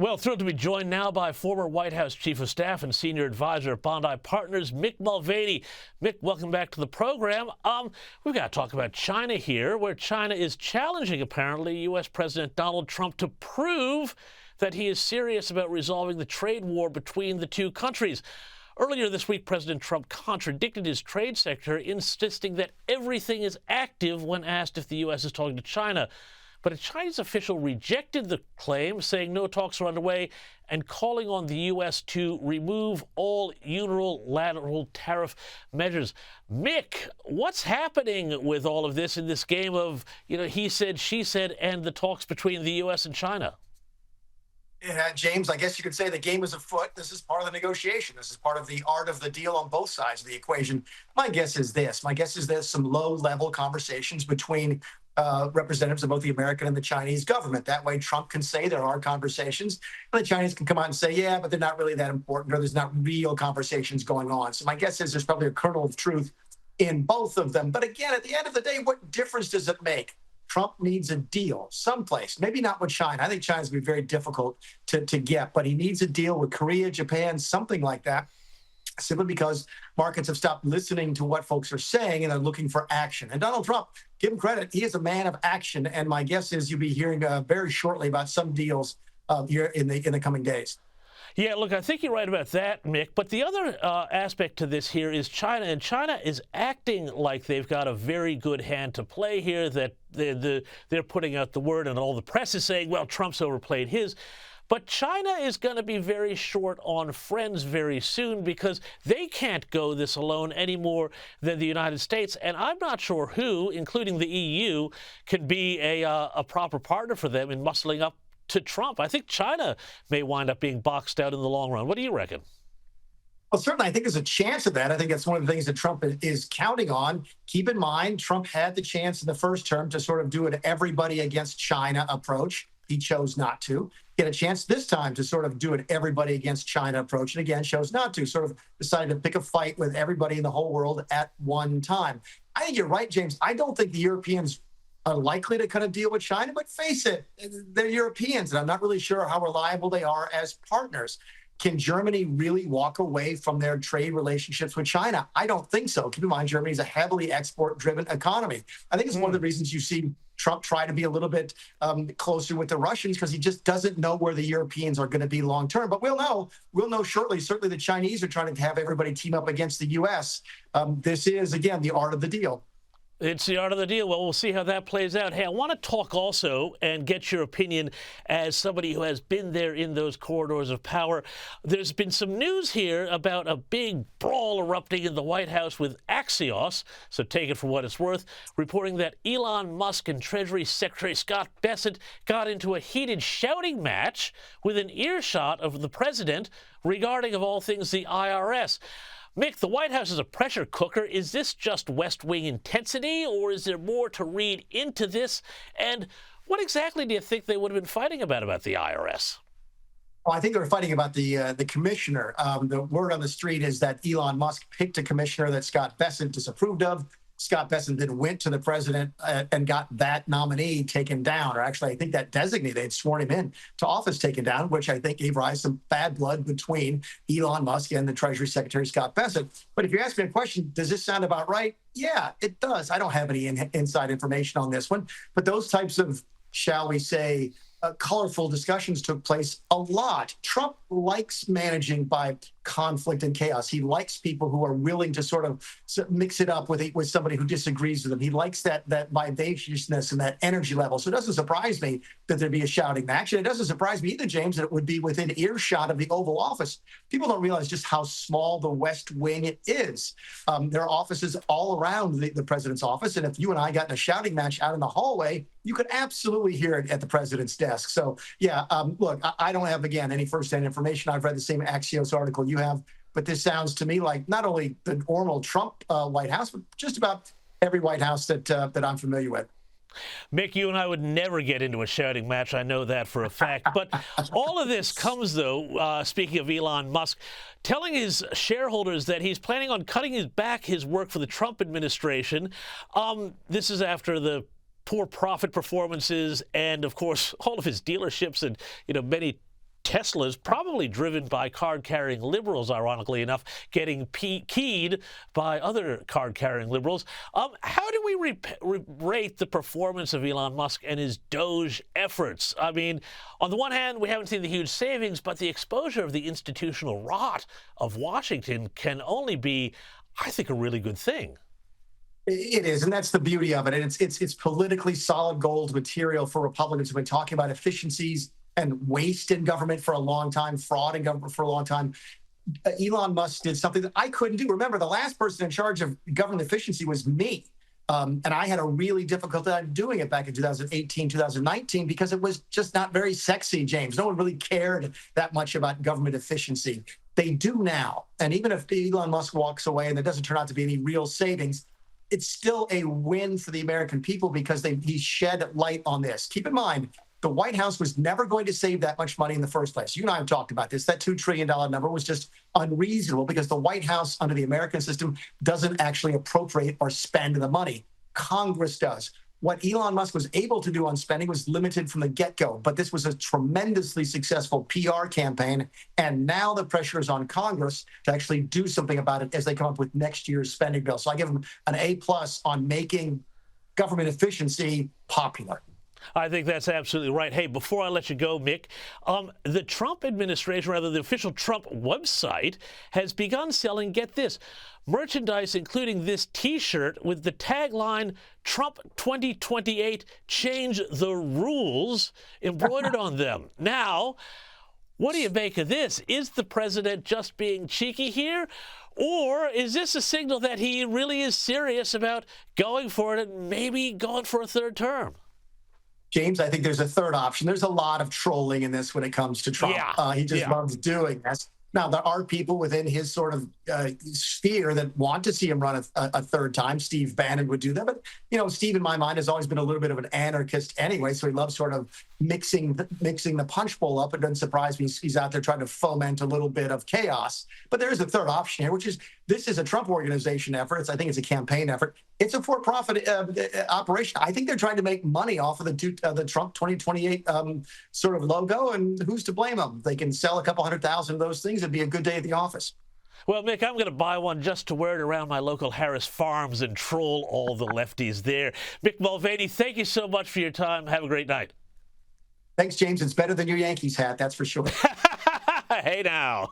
Well, thrilled to be joined now by former White House Chief of Staff and Senior Advisor at Bondi Partners, Mick Mulvaney. Mick, welcome back to the program. We've got to talk about China here, where China is challenging, apparently, U.S. President Donald Trump to prove that he is serious about resolving the trade war between the two countries. Earlier this week, President Trump contradicted his trade secretary, insisting that everything is active when asked if the U.S. is talking to China. But a Chinese official rejected the claim, saying no talks are underway and calling on the U.S. to remove all unilateral tariff measures. Mick, what's happening with all of this in this game of, he said, she said, and the talks between the U.S. and China? Yeah, James, I guess you could say the game is afoot. This is part of the negotiation. This is part of the art of the deal on both sides of the equation. My guess is there's some low-level conversations between representatives of both the American and the Chinese government. That way, Trump can say there are conversations, and the Chinese can come out and say, yeah, but they're not really that important, or there's not real conversations going on. So my guess is there's probably a kernel of truth in both of them. But again, at the end of the day, what difference does it make? Trump needs a deal someplace, maybe not with China. I think China's going to be very difficult to get, but he needs a deal with Korea, Japan, something like that, simply because markets have stopped listening to what folks are saying and are looking for action. And Donald Trump, give him credit, he is a man of action. And my guess is you'll be hearing very shortly about some deals here in the coming days. Yeah, look, I think you're right about that, Mick. But the other aspect to this here is China. And China is acting like they've got a very good hand to play here, that they're putting out the word, and all the press is saying, well, Trump's overplayed his. But China is going to be very short on friends very soon, because they can't go this alone any more than the United States. And I'm not sure who, including the EU, can be a proper partner for them in muscling up to Trump. I think China may wind up being boxed out in the long run. What do you reckon? Well, certainly, I think there's a chance of that. I think that's one of the things that Trump is counting on. Keep in mind, Trump had the chance in the first term to sort of do an everybody against China approach. He chose not to. He had a chance this time to sort of do an everybody against China approach, and again, chose not to. Sort of decided to pick a fight with everybody in the whole world at one time. I think you're right, James. I don't think the Europeans are likely to kind of deal with China, but face it, they're Europeans, and I'm not really sure how reliable they are as partners. Can Germany really walk away from their trade relationships with China? I don't think so. Keep in mind, Germany is a heavily export-driven economy. I think it's one of the reasons you see Trump try to be a little bit closer with the Russians, because he just doesn't know where the Europeans are going to be long term. But we'll know shortly. Certainly the Chinese are trying to have everybody team up against the U.S. This is, again, the art of the deal. It's the art of the deal. Well, we'll see how that plays out. Hey, I want to talk also and get your opinion as somebody who has been there in those corridors of power. There's been some news here about a big brawl erupting in the White House with Axios, so take it for what it's worth, reporting that Elon Musk and Treasury Secretary Scott Bessent got into a heated shouting match within earshot of the president regarding, of all things, the IRS. Mick, the White House is a pressure cooker. Is this just West Wing intensity, or is there more to read into this? And what exactly do you think they would have been fighting about the IRS? Well, I think they were fighting about the commissioner. The word on the street is that Elon Musk picked a commissioner that Scott Bessent disapproved of. Scott Bessent then went to the president and got that nominee taken down, or actually I think that designee, they'd sworn him in to office, taken down, which I think gave rise to some bad blood between Elon Musk and the Treasury Secretary Scott Bessent. But if you ask me a question, does this sound about right? Yeah, it does. I don't have any inside information on this one, but those types of, shall we say, colorful discussions took place a lot. Trump likes managing by conflict and chaos. He likes people who are willing to sort of mix it up with somebody who disagrees with him. He likes that vivaciousness and that energy level. So it doesn't surprise me that there'd be a shouting match. And it doesn't surprise me either, James, that it would be within earshot of the Oval Office. People don't realize just how small the West Wing is. There are offices all around the president's office. And if you and I got in a shouting match out in the hallway, you could absolutely hear it at the president's desk. So, yeah, look, I don't have, again, any firsthand information. I've read the same Axios article you have, but this sounds to me like not only the normal Trump White House, but just about every White House that I'm familiar with. Mick, you and I would never get into a shouting match. I know that for a fact. But all of this comes, though, speaking of Elon Musk, telling his shareholders that he's planning on cutting back his work for the Trump administration. This is after the poor profit performances and, of course, all of his dealerships and, many Tesla's probably driven by card-carrying liberals, ironically enough, getting keyed by other card-carrying liberals. How do we rate the performance of Elon Musk and his Doge efforts? I mean, on the one hand, we haven't seen the huge savings, but the exposure of the institutional rot of Washington can only be, I think, a really good thing. It is, and that's the beauty of it. And it's politically solid gold material for Republicans who've been talking about efficiencies and waste in government for a long time, fraud in government for a long time. Elon Musk did something that I couldn't do. Remember, the last person in charge of government efficiency was me. And I had a really difficult time doing it back in 2018, 2019, because it was just not very sexy, James. No one really cared that much about government efficiency. They do now. And even if Elon Musk walks away and there doesn't turn out to be any real savings, it's still a win for the American people because he shed light on this. Keep in mind, the White House was never going to save that much money in the first place. You and I have talked about this. That $2 trillion number was just unreasonable because the White House, under the American system, doesn't actually appropriate or spend the money. Congress does. What Elon Musk was able to do on spending was limited from the get-go, but this was a tremendously successful PR campaign, and now the pressure is on Congress to actually do something about it as they come up with next year's spending bill. So I give them an A+ on making government efficiency popular. I think that's absolutely right. Hey, before I let you go, Mick, the Trump administration, rather the official Trump website, has begun selling, get this, merchandise including this T-shirt with the tagline, Trump 2028, change the rules, embroidered on them. Now, what do you make of this? Is the president just being cheeky here? Or is this a signal that he really is serious about going for it and maybe going for a third term? James, I think there's a third option. There's a lot of trolling in this when it comes to Trump. He just loves doing this. Now, there are people within his sort of sphere that want to see him run a third time. Steve Bannon would do that. But, you know, Steve, in my mind, has always been a little bit of an anarchist anyway, so he loves sort of mixing the punch bowl up. It doesn't surprise me he's out there trying to foment a little bit of chaos. But there is a third option here, which is this is a Trump organization effort. I think it's a campaign effort. It's a for-profit operation. I think they're trying to make money off of the Trump 2028 sort of logo, and who's to blame them? They can sell a couple 100,000 of those things. It'd be a good day at the office. Well, Mick, I'm going to buy one just to wear it around my local Harris Farms and troll all the lefties there. Mick Mulvaney, thank you so much for your time. Have a great night. Thanks, James. It's better than your Yankees hat, that's for sure. Hey, now.